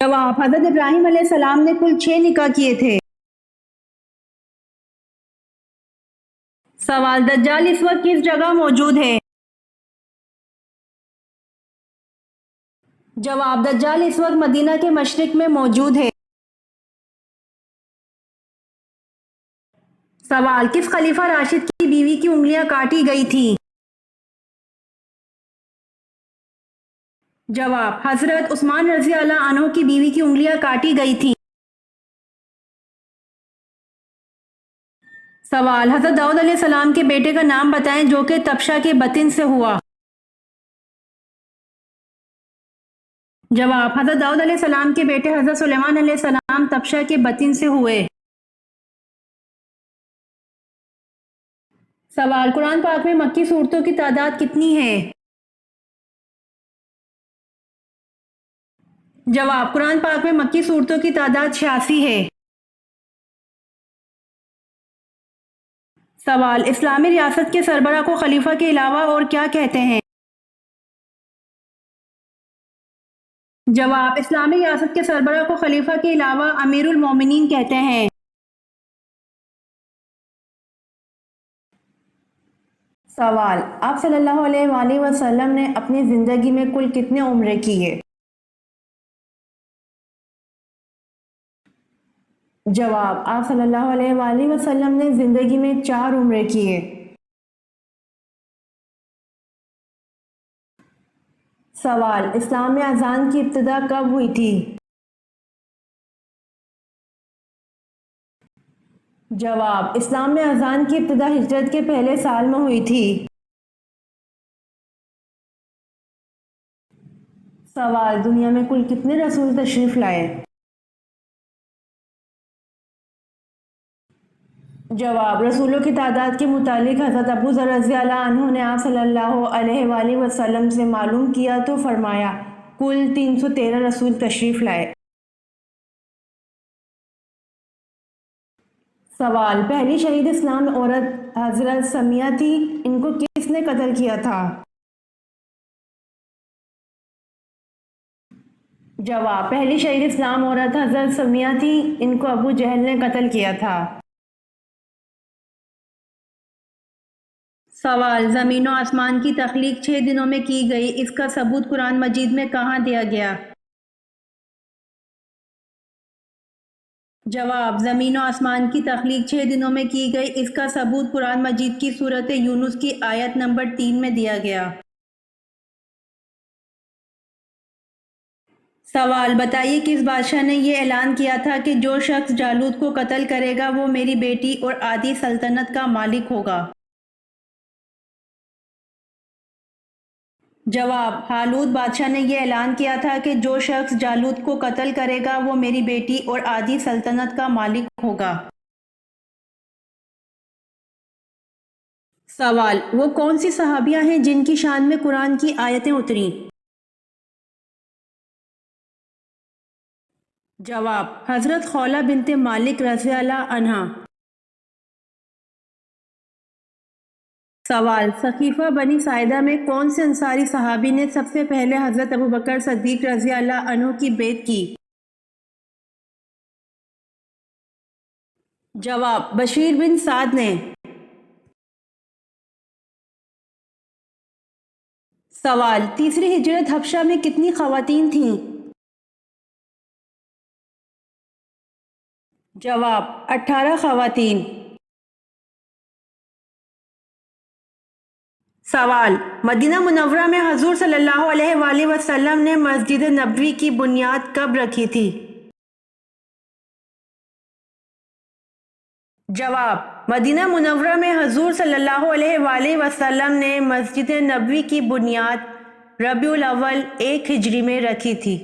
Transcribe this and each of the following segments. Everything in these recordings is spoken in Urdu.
جواب: حضرت ابراہیم علیہ السلام نے کل 6 نکاح کیے تھے۔ سوال: دجال اس وقت کس جگہ موجود ہے؟ جواب: دجال اس وقت مدینہ کے مشرق میں موجود ہے۔ سوال: کس خلیفہ راشد کی بیوی کی انگلیاں کاٹی گئی تھیں؟ جواب: حضرت عثمان رضی اللہ عنہ کی بیوی کی انگلیاں کاٹی گئی تھیں۔ سوال: حضرت داؤد علیہ السلام کے بیٹے کا نام بتائیں جو کہ تبشہ کے بطن سے ہوا۔ جواب: حضرت داؤد علیہ السلام کے بیٹے حضرت سلیمان علیہ السلام تبشہ کے بطن سے ہوئے۔ سوال: قرآن پاک میں مکی صورتوں کی تعداد کتنی ہے؟ جواب: قرآن پاک میں مکی صورتوں کی تعداد 86 ہے۔ سوال: اسلامی ریاست کے سربراہ کو خلیفہ کے علاوہ اور کیا کہتے ہیں؟ جواب: اسلامی ریاست کے سربراہ کو خلیفہ کے علاوہ امیر المومنین کہتے ہیں۔ سوال: آپ صلی اللہ علیہ وآلہ وسلم نے اپنی زندگی میں کل کتنے عمرے کیے؟ جواب: آپ صلی اللہ علیہ وآلہ وسلم نے زندگی میں 4 عمرے کیے۔ سوال: اسلام میں اذان کی ابتدا کب ہوئی تھی؟ جواب: اسلام میں اذان کی ابتدا ہجرت کے پہلے سال میں ہوئی تھی۔ سوال: دنیا میں کل کتنے رسول تشریف لائے؟ جواب: رسولوں کی تعداد کے متعلق حضرت ابو ذر رضی اللہ عنہ نے آپ صلی اللہ علیہ وآلہ وسلم سے معلوم کیا تو فرمایا کل 313 رسول تشریف لائے۔ سوال: پہلی شہید اسلام عورت حضرت سمیہ تھی، ان کو کس نے قتل کیا تھا؟ جواب: پہلی شہید اسلام عورت حضرت سمیہ تھی، ان کو ابو جہل نے قتل کیا تھا۔ سوال: زمین و آسمان کی تخلیق 6 دنوں میں کی گئی، اس کا ثبوت قرآن مجید میں کہاں دیا گیا؟ جواب: زمین و آسمان کی تخلیق 6 دنوں میں کی گئی، اس کا ثبوت قرآن مجید کی سورۃ یونس کی آیت نمبر 3 میں دیا گیا۔ سوال: بتائیے کس بادشاہ نے یہ اعلان کیا تھا کہ جو شخص جالوت کو قتل کرے گا وہ میری بیٹی اور آدھی سلطنت کا مالک ہوگا؟ جواب: ہالوت بادشاہ نے یہ اعلان کیا تھا کہ جو شخص جالوت کو قتل کرے گا وہ میری بیٹی اور آدھی سلطنت کا مالک ہوگا۔ سوال: وہ کون سی صحابیہ ہیں جن کی شان میں قرآن کی آیتیں اتریں؟ جواب: حضرت خولہ بنت مالک رضی اللہ عنہا۔ سوال: سقیفہ بنی ساعدہ میں کون سے انصاری صحابی نے سب سے پہلے حضرت ابوبکر صدیق رضی اللہ عنہ کی بیعت کی؟ جواب: بشیر بن سعد نے۔ سوال: تیسری ہجرت حبشہ میں کتنی خواتین تھیں؟ جواب: 18 خواتین۔ سوال: مدینہ منورہ میں حضور صلی اللہ علیہ وآلہ وسلم نے مسجد نبوی کی بنیاد کب رکھی تھی؟ جواب: مدینہ منورہ میں حضور صلی اللہ علیہ وآلہ وسلم نے مسجد نبوی کی بنیاد ربیع الاول 1 ہجری میں رکھی تھی۔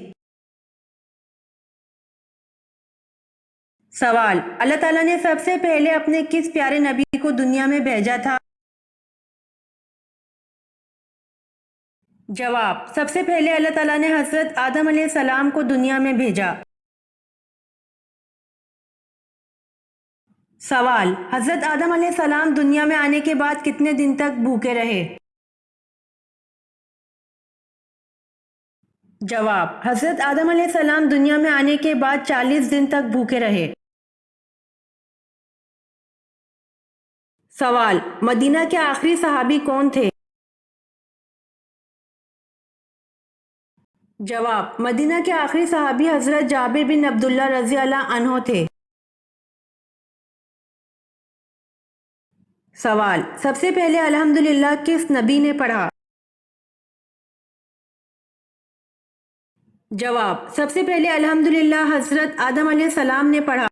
سوال: اللہ تعالیٰ نے سب سے پہلے اپنے کس پیارے نبی کو دنیا میں بھیجا تھا؟ جواب: سب سے پہلے اللہ تعالیٰ نے حضرت آدم علیہ السلام کو دنیا میں بھیجا۔ سوال: حضرت آدم علیہ السلام دنیا میں آنے کے بعد کتنے دن تک بھوکے رہے؟ جواب: حضرت آدم علیہ السلام دنیا میں آنے کے بعد 40 دن تک بھوکے رہے۔ سوال: مدینہ کے آخری صحابی کون تھے؟ جواب: مدینہ کے آخری صحابی حضرت جابر بن عبداللہ رضی اللہ عنہ تھے۔ سوال: سب سے پہلے الحمدللہ کس نبی نے پڑھا؟ جواب: سب سے پہلے الحمدللہ حضرت آدم علیہ السلام نے پڑھا۔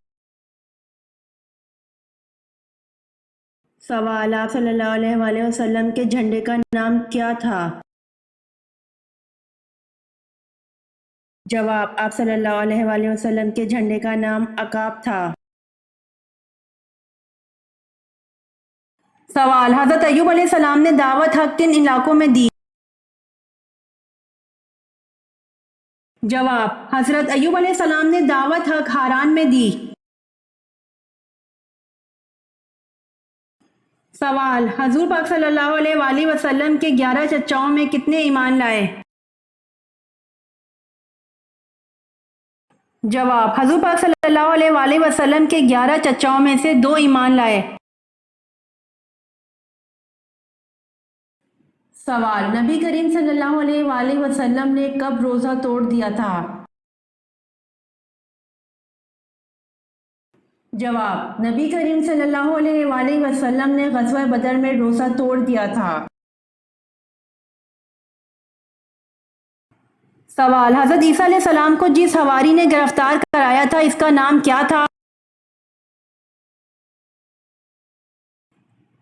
سوال: آپ صلی اللہ علیہ وآلہ وسلم کے جھنڈے کا نام کیا تھا؟ جواب: آپ صلی اللہ علیہ وآلہ وسلم کے جھنڈے کا نام عقاب تھا۔ سوال: حضرت ایوب علیہ السلام نے دعوت حق کن علاقوں میں دی؟ جواب: حضرت ایوب علیہ السلام نے دعوت حق ہاران میں دی۔ سوال: حضور پاک صلی اللہ علیہ وآلہ وسلم کے 11 چچاؤں میں کتنے ایمان لائے؟ جواب: حضور پاک صلی اللہ علیہ وآلہ وسلم کے 11 چچاؤں میں سے 2 ایمان لائے۔ سوال: نبی کریم صلی اللہ علیہ وآلہ وسلم نے کب روزہ توڑ دیا تھا؟ جواب: نبی کریم صلی اللہ علیہ وآلہ وسلم نے غزوہ بدر میں روزہ توڑ دیا تھا۔ سوال: حضرت عیسیٰ علیہ السلام کو جس حواری نے گرفتار کرایا تھا اس کا نام کیا تھا؟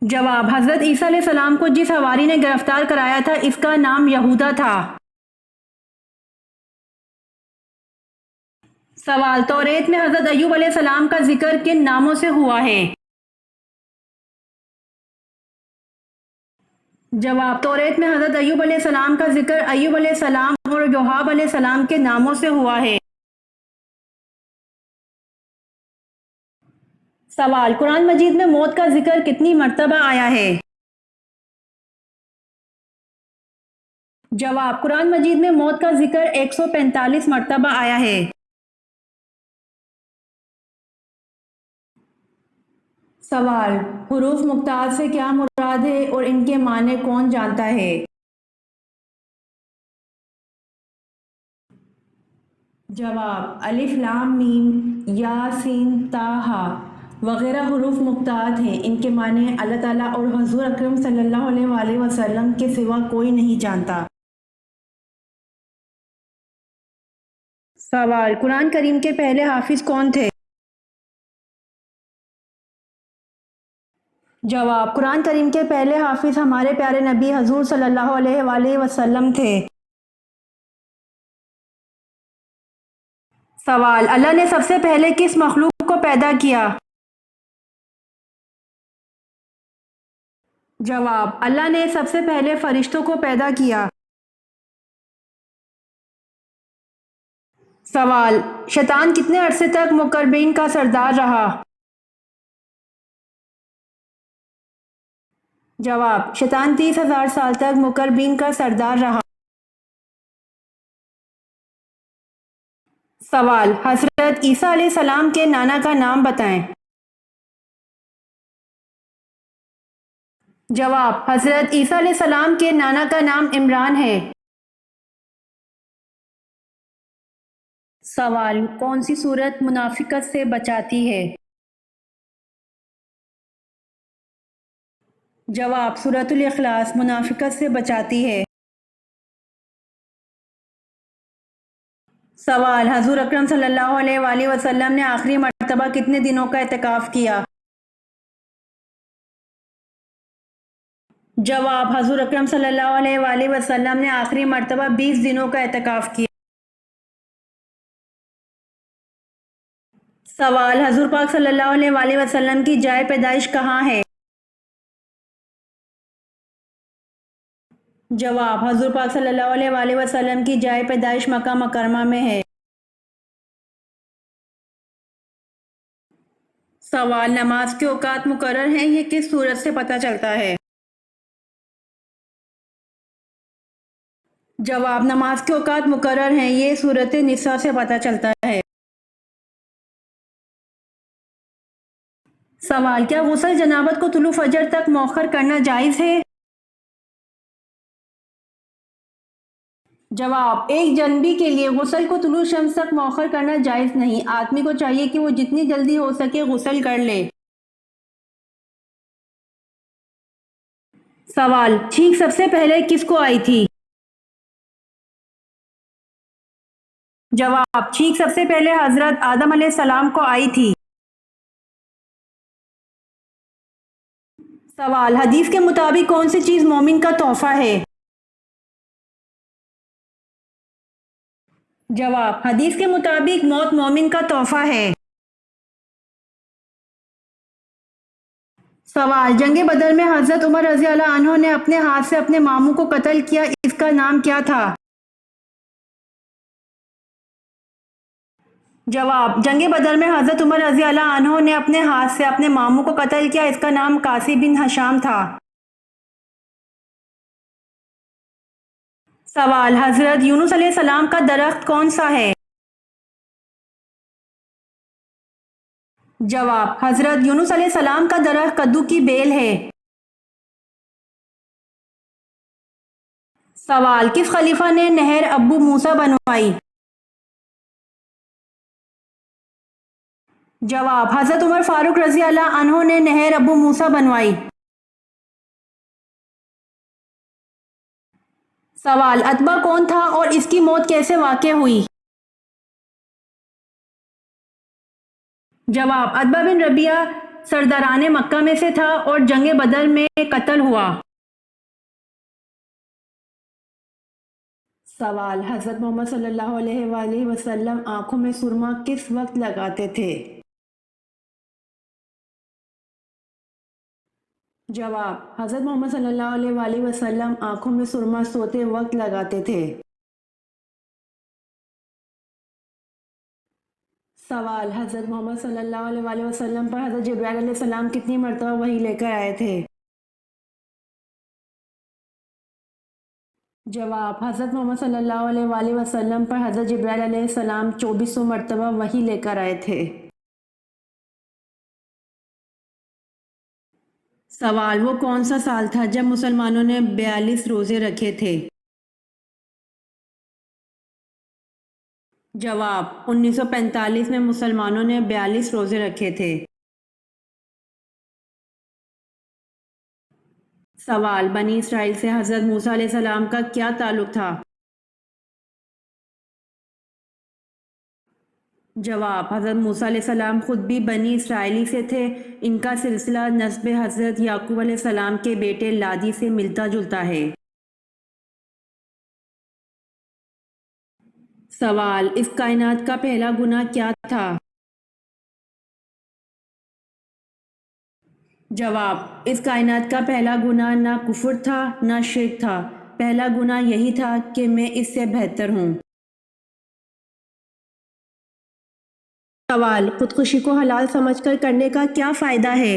جواب: حضرت عیسیٰ علیہ السلام کو جس حواری نے گرفتار کرایا تھا اس کا نام یہودا تھا۔ سوال: توریت میں حضرت ایوب علیہ السلام کا ذکر کن ناموں سے ہوا ہے؟ جواب: توریت میں حضرت ایوب علیہ السلام کا ذکر ایوب علیہ السلام اور یوحب علیہ السلام کے ناموں سے ہوا ہے۔ سوال: قرآن مجید میں موت کا ذکر کتنی مرتبہ آیا ہے؟ جواب: قرآن مجید میں موت کا ذکر 145 مرتبہ آیا ہے۔ سوال: حروف مقطعات سے کیا مراد ہے اور ان کے معنی کون جانتا ہے؟ جواب: الف لام میم یا سین تا ہا وغیرہ حروف مقطعات ہیں، ان کے معنی اللہ تعالیٰ اور حضور اکرم صلی اللہ علیہ وآلہ وسلم کے سوا کوئی نہیں جانتا۔ سوال: قرآن کریم کے پہلے حافظ کون تھے؟ جواب: قرآن کریم کے پہلے حافظ ہمارے پیارے نبی حضور صلی اللہ علیہ وآلہ وسلم تھے۔ سوال: اللہ نے سب سے پہلے کس مخلوق کو پیدا کیا؟ جواب: اللہ نے سب سے پہلے فرشتوں کو پیدا کیا۔ سوال: شیطان کتنے عرصے تک مقربین کا سردار رہا؟ جواب: شیطان 30,000 سال تک مقربین کا سردار رہا۔ سوال: حضرت عیسیٰ علیہ السلام کے نانا کا نام بتائیں۔ جواب: حضرت عیسیٰ علیہ السلام کے نانا کا نام عمران ہے۔ سوال: کون سی صورت منافقت سے بچاتی ہے؟ جواب: سورۃ الاخلاص منافقت سے بچاتی ہے۔ سوال: حضور اکرم صلی اللہ علیہ وآلہ وسلم نے آخری مرتبہ کتنے دنوں کا اعتکاف کیا؟ جواب: حضور اکرم صلی اللہ علیہ وآلہ وسلم نے آخری مرتبہ 20 دنوں کا اعتکاف کیا۔ سوال: حضور پاک صلی اللہ علیہ وآلہ وسلم کی جائے پیدائش کہاں ہے؟ جواب: حضور پاک صلی اللہ علیہ وآلہ وسلم کی جائے پیدائش مکہ مکرمہ میں ہے۔ سوال: نماز کے اوقات مقرر ہیں، یہ کس صورت سے پتہ چلتا ہے؟ جواب: نماز کے اوقات مقرر ہیں، یہ صورت نساء سے پتہ چلتا ہے۔ سوال: کیا غسل جنابت کو طلوع فجر تک مؤخر کرنا جائز ہے؟ جواب: ایک جنبی کے لیے غسل کو طلوع شمس تک مؤخر کرنا جائز نہیں۔ آدمی کو چاہیے کہ وہ جتنی جلدی ہو سکے غسل کر لے۔ سوال: چھینک سب سے پہلے کس کو آئی تھی؟ جواب: چھینک سب سے پہلے حضرت آدم علیہ السلام کو آئی تھی۔ سوال: حدیث کے مطابق کون سی چیز مومن کا تحفہ ہے؟ جواب: حدیث کے مطابق موت مومن کا تحفہ ہے۔ سوال: جنگ بدر میں حضرت عمر رضی اللہ عنہ نے اپنے ہاتھ سے اپنے ماموں کو قتل کیا، اس کا نام کیا تھا؟ جواب: جنگ بدر میں حضرت عمر رضی اللہ عنہ نے اپنے ہاتھ سے اپنے ماموں کو قتل کیا، اس کا نام قاسم بن ہشام تھا۔ سوال: حضرت یونس علیہ السلام کا درخت کون سا ہے؟ جواب: حضرت یونس علیہ السلام کا درخت کدو کی بیل ہے۔ سوال: کس خلیفہ نے نہر ابو موسیٰ بنوائی؟ جواب: حضرت عمر فاروق رضی اللہ عنہ نے نہر ابو موسیٰ بنوائی۔ سوال: اتبع کون تھا اور اس کی موت کیسے واقع ہوئی؟ جواب: اتبع بن ربیعہ سرداران مکہ میں سے تھا اور جنگ بدر میں قتل ہوا۔ سوال: حضرت محمد صلی اللہ علیہ وآلہ وسلم آنکھوں میں سرما کس وقت لگاتے تھے؟ جواب: حضرت محمد صلی اللہ علیہ وآلہ وسلم آنکھوں میں سرما سوتے وقت لگاتے تھے۔ سوال: حضرت محمد صلی اللہ علیہ وآلہ وسلم پر حضرت جبرائیل علیہ السلام کتنی مرتبہ وحی لے کر آئے تھے؟ جواب: حضرت محمد صلی اللہ علیہ وآلہ وسلم پر حضرت جبرائیل علیہ السلام 2400 مرتبہ وحی لے کر آئے تھے۔ سوال: وہ کون سا سال تھا جب مسلمانوں نے 42 روزے رکھے تھے؟ جواب: 1945 میں مسلمانوں نے 42 روزے رکھے تھے۔ سوال: بنی اسرائیل سے حضرت موسیٰ علیہ السلام کا کیا تعلق تھا؟ جواب: حضرت موسیٰ علیہ السلام خود بھی بنی اسرائیلی سے تھے، ان کا سلسلہ نسب حضرت یعقوب علیہ السلام کے بیٹے لادی سے ملتا جلتا ہے۔ سوال: اس کائنات کا پہلا گناہ کیا تھا؟ جواب: اس کائنات کا پہلا گناہ نہ کفر تھا نہ شرک تھا، پہلا گناہ یہی تھا کہ میں اس سے بہتر ہوں۔ سوال: خودکشی کو حلال سمجھ کر کرنے کا کیا فائدہ ہے؟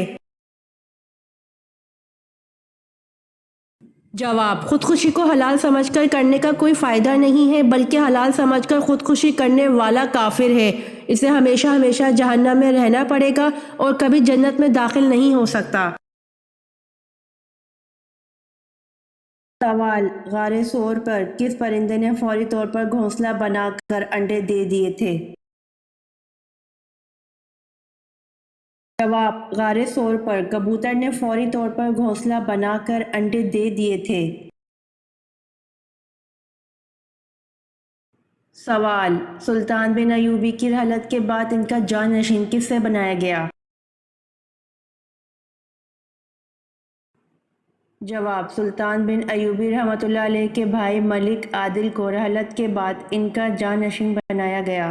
جواب: خودکشی کو حلال سمجھ کر کرنے کا کوئی فائدہ نہیں ہے، بلکہ حلال سمجھ کر خودکشی کرنے والا کافر ہے، اسے ہمیشہ ہمیشہ جہنم میں رہنا پڑے گا اور کبھی جنت میں داخل نہیں ہو سکتا۔ سوال: غار ثور پر کس پرندے نے فوری طور پر گھونسلہ بنا کر انڈے دے دیے تھے؟ جواب: غار ثور پر کبوتر نے فوری طور پر گھونسلہ بنا کر انڈے دے دیے تھے۔ سوال: سلطان بن ایوبی کی رحلت کے بعد ان کا جانشین کس سے بنایا گیا؟ جواب: سلطان بن ایوبی رحمۃ اللہ علیہ کے بھائی ملک عادل کو رحلت کے بعد ان کا جانشین بنایا گیا۔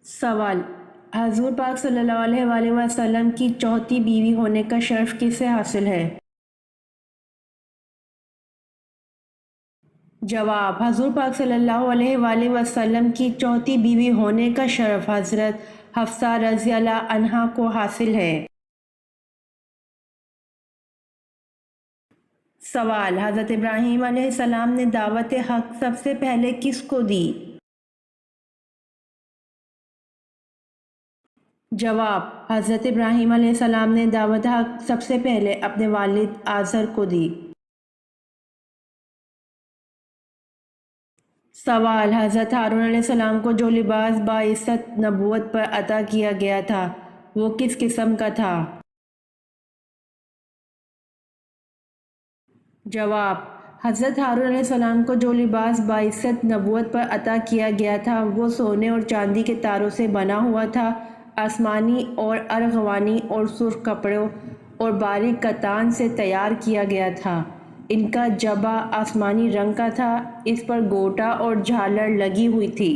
سوال: حضور پاک صلی اللہ علیہ وآلہ وسلم کی چوتھی بیوی ہونے کا شرف کس سے حاصل ہے؟ جواب: حضور پاک صلی اللہ علیہ وآلہ وسلم کی چوتھی بیوی ہونے کا شرف حضرت حفصہ رضی اللہ عنہا کو حاصل ہے۔ سوال: حضرت ابراہیم علیہ السلام نے دعوت حق سب سے پہلے کس کو دی؟ جواب: حضرت ابراہیم علیہ السلام نے دعوت حق سب سے پہلے اپنے والد آزر کو دی۔ سوال: حضرت ہارون علیہ السلام کو جو لباس باعثت نبوت پر عطا کیا گیا تھا وہ کس قسم کا تھا؟ جواب: حضرت ہارون علیہ السلام کو جو لباس باعثت نبوت پر عطا کیا گیا تھا وہ سونے اور چاندی کے تاروں سے بنا ہوا تھا، آسمانی اور ارغوانی اور سرخ کپڑوں اور باریک کتان سے تیار کیا گیا تھا۔ ان کا جبہ آسمانی رنگ کا تھا، اس پر گوٹا اور جھالر لگی ہوئی تھی۔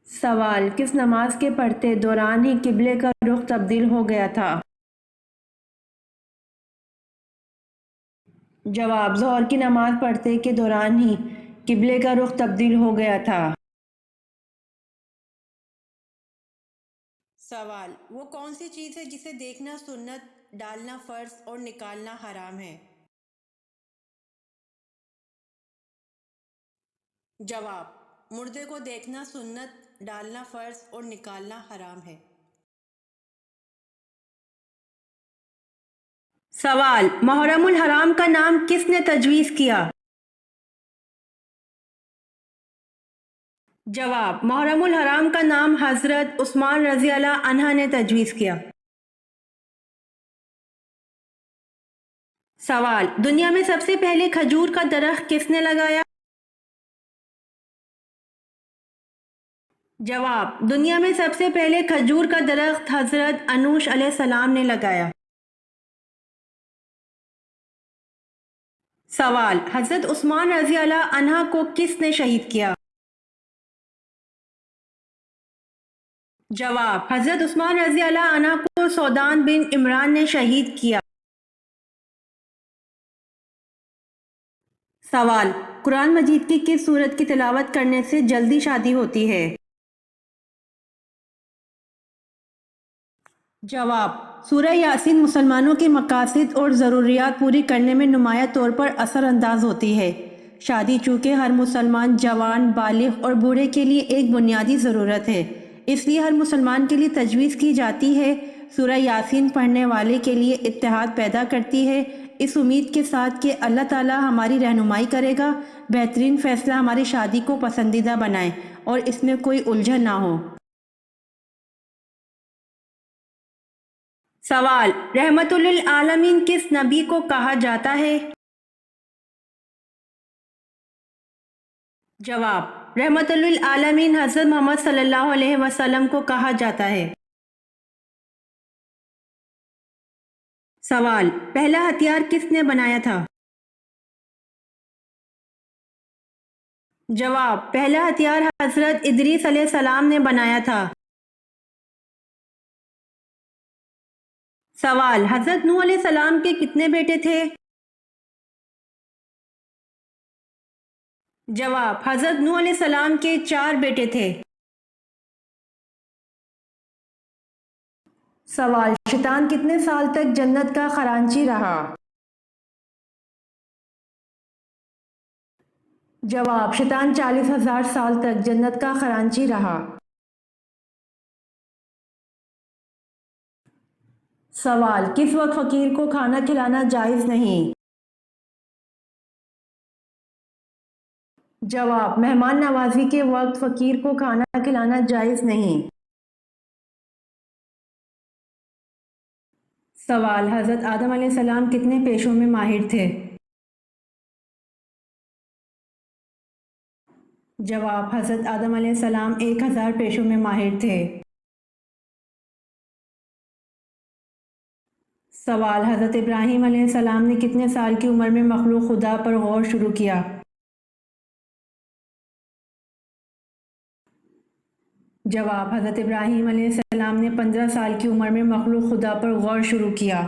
سوال: کس نماز کے پڑھتے دوران ہی قبلے کا رخ تبدیل ہو گیا تھا؟ جواب: ظہر کی نماز پڑھتے کے دوران ہی قبلے کا رخ تبدیل ہو گیا تھا۔ سوال: وہ کون سی چیز ہے جسے دیکھنا سنت، ڈالنا فرض اور نکالنا حرام ہے؟ جواب: مردے کو دیکھنا سنت، ڈالنا فرض اور نکالنا حرام ہے۔ سوال: محرم الحرام کا نام کس نے تجویز کیا؟ جواب: محرم الحرام کا نام حضرت عثمان رضی اللہ عنہ نے تجویز کیا۔ سوال: دنیا میں سب سے پہلے کھجور کا درخت کس نے لگایا؟ جواب: دنیا میں سب سے پہلے کھجور کا درخت حضرت انوش علیہ السلام نے لگایا۔ سوال: حضرت عثمان رضی اللہ عنہ کو کس نے شہید کیا؟ جواب: حضرت عثمان رضی اللہ عنہ کو سودان بن عمران نے شہید کیا۔ سوال: قرآن مجید کی کس سورت کی تلاوت کرنے سے جلدی شادی ہوتی ہے؟ جواب: سورہ یاسین مسلمانوں کے مقاصد اور ضروریات پوری کرنے میں نمایاں طور پر اثر انداز ہوتی ہے۔ شادی چونکہ ہر مسلمان جوان، بالغ اور بوڑھے کے لیے ایک بنیادی ضرورت ہے، اس لیے ہر مسلمان کے لیے تجویز کی جاتی ہے۔ سورہ یاسین پڑھنے والے کے لیے اتحاد پیدا کرتی ہے، اس امید کے ساتھ کہ اللہ تعالی ہماری رہنمائی کرے گا، بہترین فیصلہ ہماری شادی کو پسندیدہ بنائے اور اس میں کوئی الجھن نہ ہو۔ سوال: رحمت للعالمین کس نبی کو کہا جاتا ہے؟ جواب: رحمت للعالمین حضرت محمد صلی اللہ علیہ وسلم کو کہا جاتا ہے۔ سوال: پہلا ہتھیار کس نے بنایا تھا؟ جواب: پہلا ہتھیار حضرت ادریس علیہ السلام نے بنایا تھا۔ سوال: حضرت نوح علیہ السلام کے کتنے بیٹے تھے؟ جواب: حضرت نوح علیہ السلام کے 4 بیٹے تھے۔ سوال: شیطان کتنے سال تک جنت کا خزانچی رہا؟ جواب: شیطان 40,000 سال تک جنت کا خزانچی رہا۔ سوال: کس وقت فقیر کو کھانا کھلانا جائز نہیں؟ جواب: مہمان نوازی کے وقت فقیر کو کھانا کھلانا جائز نہیں۔ سوال: حضرت آدم علیہ السلام کتنے پیشوں میں ماہر تھے؟ جواب: حضرت آدم علیہ السلام 1000 پیشوں میں ماہر تھے۔ سوال: حضرت ابراہیم علیہ السلام نے کتنے سال کی عمر میں مخلوق خدا پر غور شروع کیا؟ جواب: حضرت ابراہیم علیہ السلام نے 15 سال کی عمر میں مخلوق خدا پر غور شروع کیا۔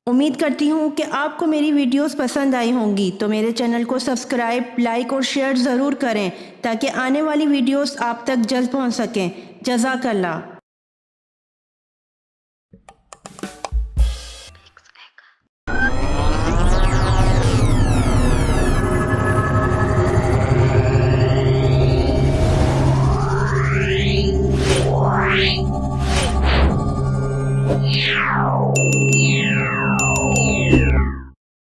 امید کرتی ہوں کہ آپ کو میری ویڈیوز پسند آئی ہوں گی، تو میرے چینل کو سبسکرائب، لائک اور شیئر ضرور کریں تاکہ آنے والی ویڈیوز آپ تک جلد پہنچ سکیں۔ جزاک اللہ۔ Meow.